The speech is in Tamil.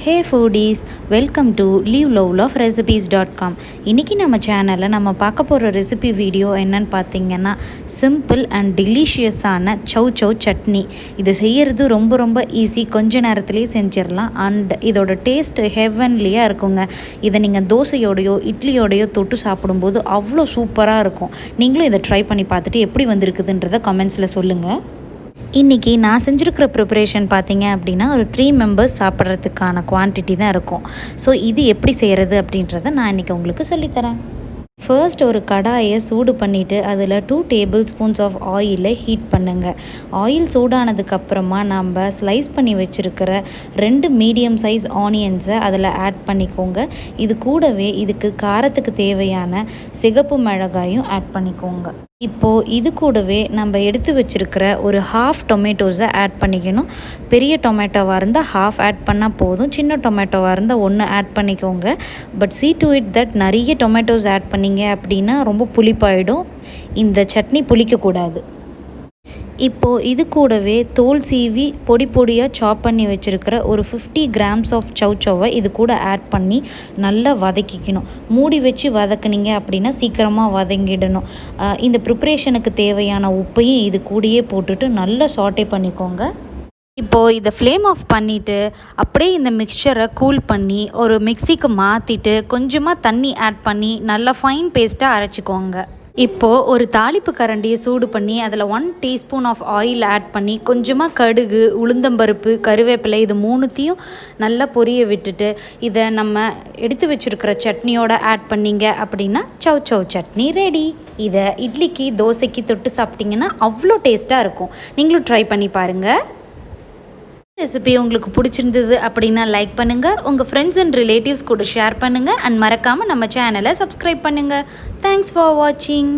Hey foodies, welcome to liveloveloverecipes.com. இன்றைக்கி நம்ம சேனலில் நம்ம பார்க்க போகிற ரெசிபி வீடியோ என்னன்னு பார்த்தீங்கன்னா சிம்பிள் அண்ட் டெலிஷியஸான சௌ சட்னி. இது செய்கிறது ரொம்ப ஈஸி, கொஞ்ச நேரத்துலேயே செஞ்சிடலாம். அண்ட் இதோட டேஸ்ட் ஹெவன்லியாக இருக்குங்க. இதை நீங்கள் தோசையோடையோ இட்லியோடையோ தொட்டு சாப்பிடும்போது அவ்வளோ சூப்பராக இருக்கும். நீங்களும் இதை ட்ரை பண்ணி பார்த்துட்டு எப்படி வந்திருக்குதுன்றதை கமெண்ட்ஸில் சொல்லுங்கள். இன்றைக்கி நான் செஞ்சுருக்கிற ப்ரிப்பரேஷன் பார்த்தீங்க அப்படின்னா ஒரு 3 மெம்பர்ஸ் சாப்பிட்றதுக்கான குவான்டிட்டி தான் இருக்கும். ஸோ இது எப்படி செய்கிறது அப்படின்றத நான் இன்றைக்கி உங்களுக்கு சொல்லித்தரேன். ஃபர்ஸ்ட் ஒரு கடாயை சூடு பண்ணிவிட்டு அதில் 2 டேபிள் ஸ்பூன்ஸ் ஆஃப் ஆயிலை ஹீட் பண்ணுங்கள். ஆயில் சூடானதுக்கப்புறமா நம்ம ஸ்லைஸ் பண்ணி வச்சுருக்கிற 2 மீடியம் சைஸ் ஆனியன்ஸை அதில் ஆட் பண்ணிக்கோங்க. இது கூடவே இதுக்கு காரத்துக்கு தேவையான சிகப்பு மிளகாயும் ஆட் பண்ணிக்கோங்க. இப்போது இது கூடவே நம்ம எடுத்து வச்சுருக்கிற ஒரு ஹாஃப் டொமேட்டோஸை ஆட் பண்ணிக்கணும். பெரிய டொமேட்டோவாக இருந்தால் ஹாஃப் ஆட் பண்ணால் போதும், சின்ன டொமேட்டோவாக இருந்தால் 1 ஆட் பண்ணிக்கோங்க. But see to it that நிறைய டொமேட்டோஸ் ஆட் பண்ணிங்க அப்படின்னா ரொம்ப புளிப்பாயிடும். இந்த சட்னி புளிக்கக்கூடாது. இப்போது இது கூடவே தோல் சீவி பொடியாக சாப் பண்ணி வச்சுருக்கிற ஒரு 50 கிராம்ஸ் ஆஃப் சௌவை இது கூட ஆட் பண்ணி நல்லா வதக்கிக்கணும். மூடி வச்சு வதக்குனீங்க அப்படின்னா சீக்கிரமாக வதங்கிடணும். இந்த ப்ரிப்ரேஷனுக்கு தேவையான உப்பையும் இது கூடயே போட்டுட்டு நல்லா சாட்டே பண்ணிக்கோங்க. இப்போது இதை ஃப்ளேம் ஆஃப் பண்ணிவிட்டு அப்படியே இந்த மிக்சரை கூல் பண்ணி ஒரு மிக்சிக்கு மாற்றிட்டு கொஞ்சமாக தண்ணி ஆட் பண்ணி நல்லா ஃபைன் பேஸ்ட்டாக அரைச்சிக்கோங்க. இப்போது ஒரு தாளிப்பு கரண்டியை சூடு பண்ணி அதில் 1 டீஸ்பூன் ஆஃப் ஆயில் ஆட் பண்ணி கொஞ்சமாக கடுகு, உளுந்தம்பருப்பு, கருவேப்பிலை இது 3த்தையும் நல்லா பொரிய விட்டுட்டு இதை நம்ம எடுத்து வச்சுருக்கிற சட்னியோட ஆட் பண்ணிங்க அப்படின்னா சௌ சட்னி ரெடி. இதை இட்லிக்கு தோசைக்கு தொட்டு சாப்பிட்டிங்கன்னா அவ்வளோ டேஸ்ட்டாக இருக்கும். நீங்களும் ட்ரை பண்ணி பாருங்கள். ரெசிபி உங்களுக்கு பிடிச்சிருந்தது அப்படின்னா லைக் பண்ணுங்கள், உங்கள் ஃப்ரெண்ட்ஸ் அண்ட் ரிலேட்டிவ்ஸ் கூட ஷேர் பண்ணுங்கள், அண்ட் மறக்காமல் நம்ம சேனலை சப்ஸ்கிரைப் பண்ணுங்கள். தேங்க்ஸ் ஃபார் வாட்சிங்.